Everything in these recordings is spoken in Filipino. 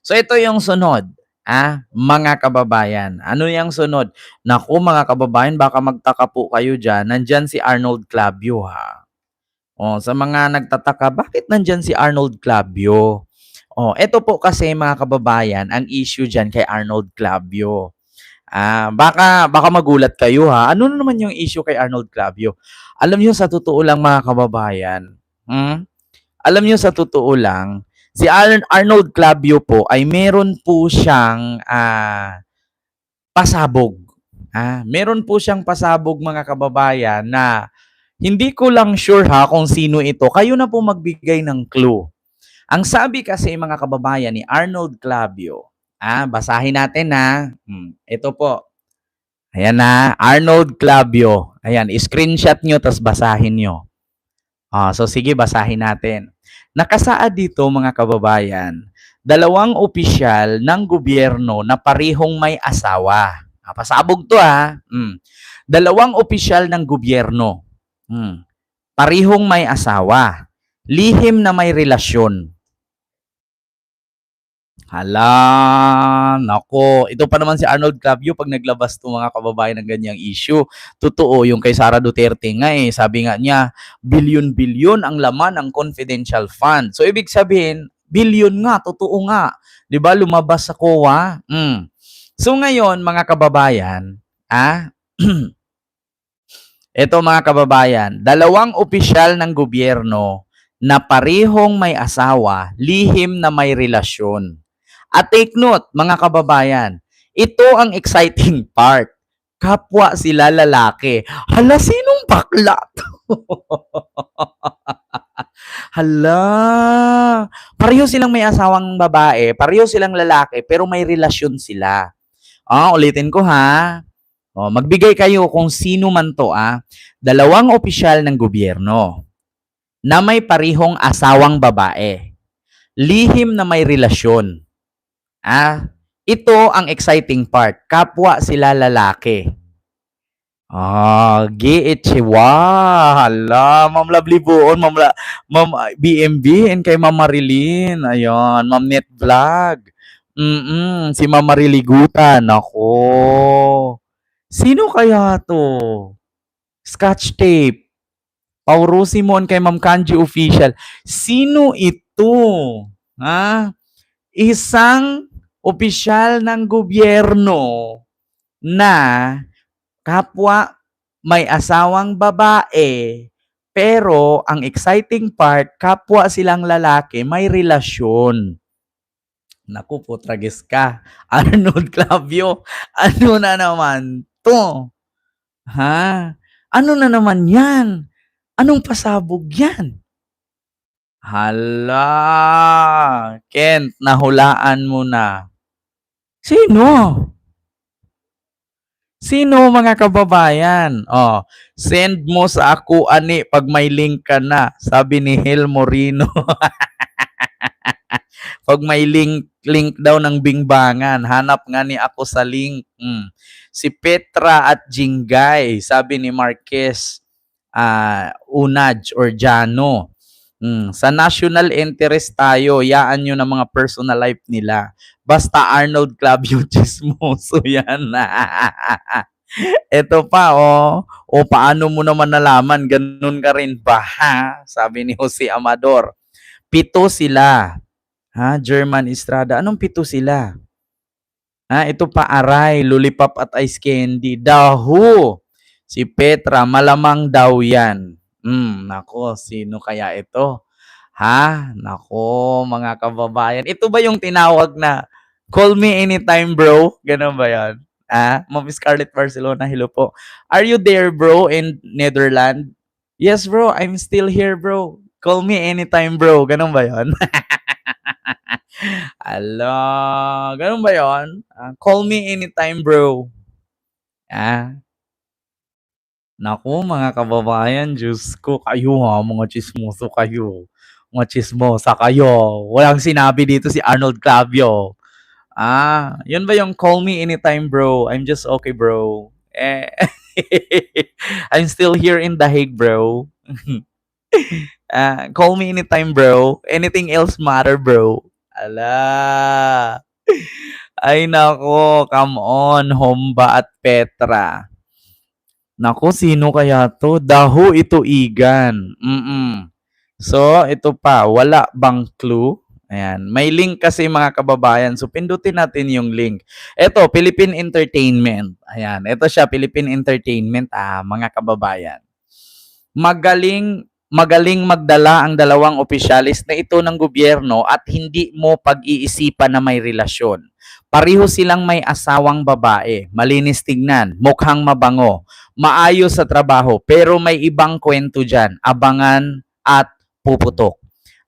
So ito yung sunod, mga kababayan. Ano yung sunod? Naku mga kababayan, baka magtaka po kayo diyan. Nandiyan si Arnold Clavio ha. Oh, sa mga nagtataka, bakit nandiyan si Arnold Clavio? Oh, ito po kasi mga kababayan, ang issue diyan kay Arnold Clavio. Baka magulat kayo ha. Ano na naman yung issue kay Arnold Clavio? Alam niyo sa totoo lang mga kababayan, alam niyo sa totoo lang, si Arnold Clavio po ay meron po siyang pasabog. Meron po siyang pasabog mga kababayan na hindi ko lang sure ha kung sino ito. Kayo na po magbigay ng clue. Ang sabi kasi mga kababayan ni Arnold Clavio, basahin natin na. Ito po. Ayan na, Arnold Clavio. Ayan, screenshot nyo tapos basahin nyo. So sige, basahin natin. Nakasaad dito mga kababayan, dalawang opisyal ng gobyerno na parihong may asawa. Pasabog to ha. Dalawang opisyal ng gobyerno. Parihong may asawa. Lihim na may relasyon. Hala, nako. Ito pa naman si Arnold Clavio pag naglabas to mga kababayan ng ganyang issue. Totoo, yung kay Sara Duterte nga sabi nga niya, bilyon-bilyon ang laman ng confidential fund. So ibig sabihin, bilyon nga, totoo nga. 'Di ba lumabas sa COA? So ngayon mga kababayan, ito mga kababayan, dalawang opisyal ng gobyerno na parehong may asawa, lihim na may relasyon. At take note, mga kababayan, ito ang exciting part. Kapwa sila lalaki. Hala, sinong bakla to? Hala, pareho silang may asawang babae, pareho silang lalaki, pero may relasyon sila. Ulitin ko ha. Magbigay kayo kung sino man to. Dalawang opisyal ng gobyerno na may parihong asawang babae. Lihim na may relasyon. Ito ang exciting part. Kapwa sila lalaki. Giichiwa. Hala, Ma'am Lovely Buon, Ma'am BMB, and kay Ma'am Marilyn. Ayan, Ma'am Net Vlog. Si Ma'am Mariligutan. Ako. Sino kaya to? Scotch Tape. Pauro Simon kay Ma'am Kanji Official. Sino ito? Isang opisyal ng gobyerno na kapwa may asawang babae, pero ang exciting part, kapwa silang lalaki, may relasyon. Naku po, tragis ka. Arnold Clavio, ano na naman to? Ano na naman yan? Anong pasabog yan? Hala, Kent, nahulaan mo na. Sino? Sino mga kababayan? Send mo sa ako ani pag may link ka na, sabi ni Hel Morino. Pag may link daw ng bingbangan, hanap nga ni ako sa link. Si Petra at Jingay, sabi ni Marquez Unaj or Jano. Sa national interest tayo, yaan nyo ng mga personal life nila. Basta Arnold Clavio chismoso yan. Ito pa, paano mo naman nalaman? Ganun ka rin ba, ha? Sabi ni Jose Amador. 7 sila. German Estrada. Anong 7 sila? Ito pa, Aray, Lollipop at Ice Candy. Dahu. Si Petra, malamang daw yan. Nako, sino kaya ito? Nako, mga kababayan. Ito ba yung tinawag na call me anytime, bro? Ganun ba yan? Ma'am Scarlett Barcelona, hello po. Are you there, bro, in Netherlands? Yes, bro, I'm still here, bro. Call me anytime, bro. Ganun ba yan? Ganun ba yon? Call me anytime, bro. Naku, mga kababayan, Diyos ko, kayo mga chismoso kayo. Mga chismosa kayo. Walang sinabi dito si Arnold Clavio. Yun ba yung call me anytime, bro? I'm just okay, bro. I'm still here in The Hague, bro. Call me anytime, bro. Anything else matter, bro? Ala. Ay nako, come on, Humba at Petra. Naku, sino kaya 'to? Dahu ito Igan. So, ito pa, wala bang clue? Ayan, may link kasi mga kababayan. So, pindutin natin yung link. Ito, Philippine Entertainment. Ayan, ito siya, Philippine Entertainment, mga kababayan. Magaling magdala ang dalawang opisyalis na ito ng gobyerno at hindi mo pag-iisipan na may relasyon. Pareho silang may asawang babae, malinis tignan, mukhang mabango, maayos sa trabaho, pero may ibang kwento dyan, abangan at puputok.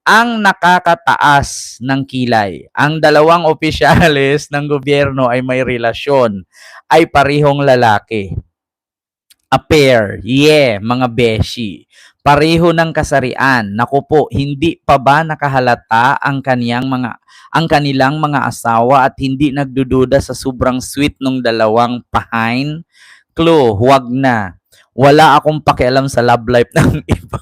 Ang nakakataas ng kilay, ang dalawang opisyalis ng gobyerno ay may relasyon, ay parehong lalaki. A pair, mga beshi. Pareho ng kasarian. Naku po, hindi pa ba nakahalata ang kanilang mga asawa at hindi nagdududa sa sobrang sweet ng dalawang pahain? Clue, huwag na. Wala akong pakialam sa love life ng iba.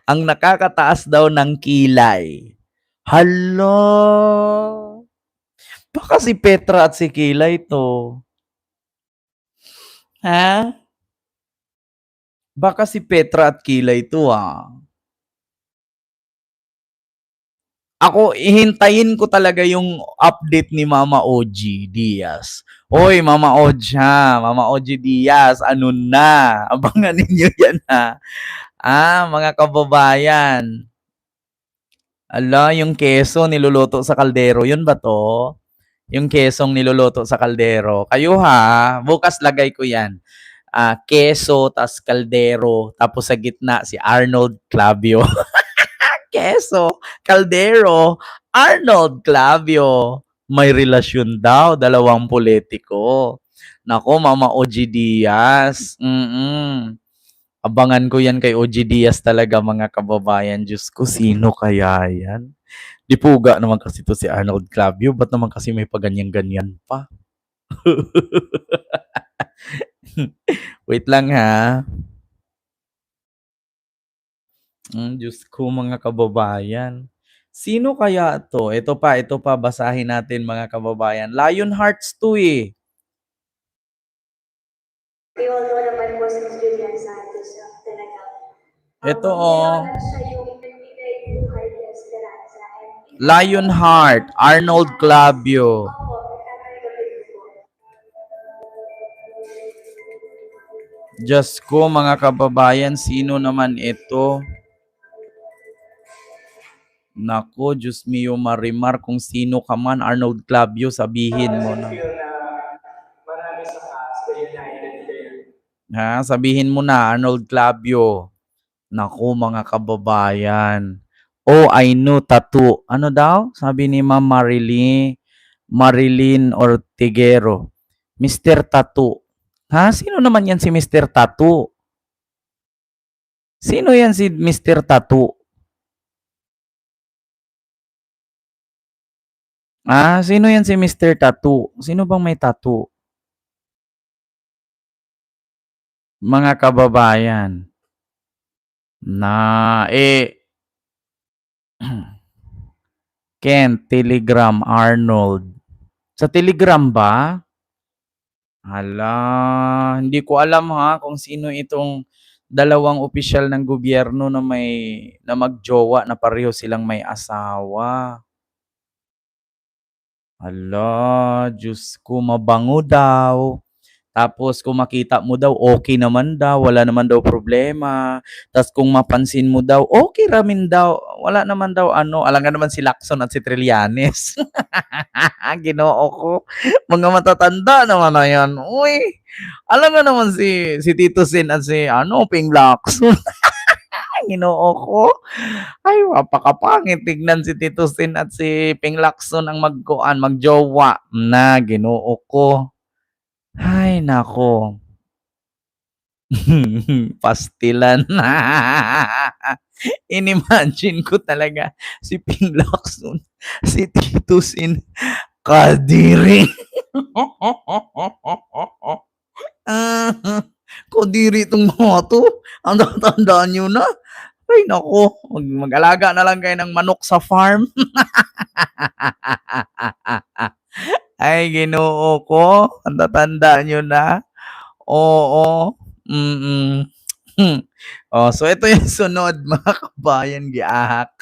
Ang nakakataas daw ng kilay. Hala! Baka si Petra at si Kilay to. Ha? Baka si Petra at Kilay to Ako, ihintayin ko talaga yung update ni Mama OG Diaz. Hoy, Mama OG Mama OG Diaz, ano na? Abangan ninyo yan mga kababayan. Ala, yung keso niluluto sa kaldero, yun ba to? Yung kesong niluluto sa kaldero. Kayo bukas lagay ko yan. Keso, tas kaldero, tapos sa gitna si Arnold Clavio. Keso, kaldero, Arnold Clavio. May relasyon daw, dalawang politiko. Nako, Mama OG Diaz. Abangan ko yan kay OG Diaz talaga, mga kababayan. Diyos ko, sino kaya yan? Di puga naman kasi to si Arnold Clavio. Ba't naman kasi may paganyan-ganyan pa? Wait lang Diyos ko, mga kababayan. Sino kaya to? Ito pa, basahin natin, mga kababayan. Lionhearts to We all know naman po si Julian Santos talaga. Ito siya yung nagbigay buhay ni Esperanza. Lionheart, Arnold Clavio. Diyos ko, mga kababayan, sino naman ito? Nako, Diyos mio Marimar, kung sino ka man, Arnold Clavio, sabihin mo na. Sabihin mo na, Arnold Clavio. Nako, mga kababayan. Oh, I know, tattoo. Ano daw? Sabi ni Ma'am Marilyn Ortigero. Mr. Tattoo. Sino naman yan si Mr. Tattoo? Sino yan si Mr. Tattoo? Sino yan si Mr. Tattoo? Sino bang may tattoo? Mga kababayan. Ken, Telegram, Arnold. Sa Telegram ba? Hala, hindi ko alam kung sino itong dalawang opisyal ng gobyerno na magjowa na pareho silang may asawa. Hala, Diyos ko, mabango daw. Tapos kung makita mo daw, okay naman daw, wala naman daw problema. Tapos kung mapansin mo daw, okay ramin daw, wala naman daw alam nga naman si Lacson at si Trillanes. Ginoo ko, mga matatanda naman na yan. Uy, alam nga naman si Tito Sin at si Ping Lacson. Ginoo ko. Ay, mapakapangit tignan si Tito Sin at si Ping Lacson ang magjowa na, Ginoo ko. Ay, nako. Pastilan. Inimagine ko talaga si Ping Lacson, si Tito Sin, kadiri. Kadiri itong mga to. Ang tatandaan nyo na. Ay naku, mag-alaga na lang kayo ng manok sa farm. Ay Ginoo ko, ang tatanda niyo na. Oo, mm. Oh, so ito yung sunod mga kabayan giahak.